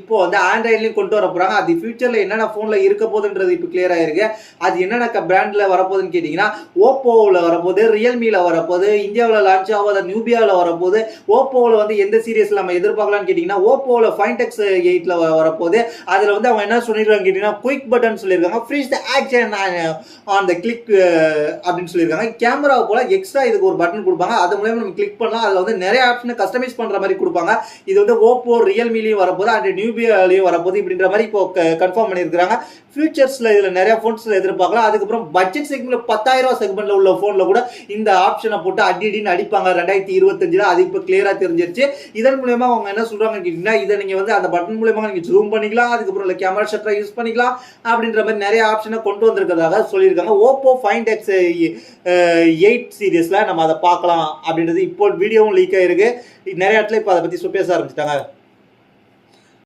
இப்போ வந்து ஆண்ட்ராய்ட்லயும் கொண்டு வர போறாங்க. அது ஃபியூச்சர்ல என்னென்ன போன்ல இருக்க போகுதுன்றது இப்போ கிளியர் ஆயிருக்கு. அது என்னென்ன பிராண்ட்ல வரப்போகுதுன்னு கேட்டீங்கன்னா, ஓப்போவில் வரப்போகுது, ரியல்மியில் வரப்போகுது, இந்தியாவில் லான்ச் ஆகாத நியூபியாவில் வரப்போகுது. ஓப்போவில் வந்து எந்த சீரியஸ்ல நம்ம எதிர்பார்க்கலாம்னு கேட்டீங்கன்னா, ஓப்போவில் ஃபைண்ட் எக்ஸ் 8ல வரப்போகுது. அதுல வந்து அவங்க என்ன சொல்லிருக்காங்க கேட்டீங்கன்னா, குயிக் பட்டன் சொல்லியிருக்காங்க, freeze the action on the click அப்படின்னு சொல்லியிருக்காங்க. கேமரா போல எக்ஸ்ட்ரா இதுக்கு ஒரு பட்டன் கொடுப்பாங்க. அது மூலமா நம்ம கிளிக் பண்ணலாம். அதுல வந்து நிறைய ஆப்ஷன் கஸ்டமைஸ் பண்ற மாதிரி கொடுப்பாங்க. இது வந்து ஓப்போ, ரியல்மிலையும் வரப்போகுது, அண்ட் நியூபியாலையும் வரப்போகுது இப்படின்ற மாதிரி இப்போ கன்ஃபார்ம் பண்ணியிருக்காங்க. ஃபியூச்சர்ஸ்ல இதுல நிறைய போன்ஸ்ல எதிர்பார்க்கலாம். அதுக்கப்புறம் பட்ஜெட் செக்மெண்ட்ல 10,000 செக்மெண்ட்ல உள்ள போன்ல கூட இந்த ஆப்ஷனை போட்டு அடின்னு அடிப்பாங்க 2025. அது இப்போ கிளியரா தெரிஞ்சிருச்சு. இதன் மூலமா அவங்க என்ன சொல்றாங்க கேட்டீங்கன்னா, இதை நீங்க வந்து அந்த பட்டன் மூலமா நீங்க ஜூம் பண்ணிக்கலாம், அதுக்கப்புறம் கேமரா ஷட்டரை யூஸ் பண்ணிக்கலாம் அப்படின்ற மாதிரி நிறைய ஆப்ஷனை கொண்டு வந்திருக்கிறதாக சொல்லியிருக்காங்க. ஓப்போ ஃபைண்ட் எக்ஸ் 8 சீரீஸ்ல நம்ம அதை பார்க்கலாம் அப்படின்றது இப்போ வீடியோவும் லீக் ஆயிருக்கு. நிறைய இடத்துல இப்போ அதை பத்தி பேச ஆரம்பிச்சிட்டாங்க.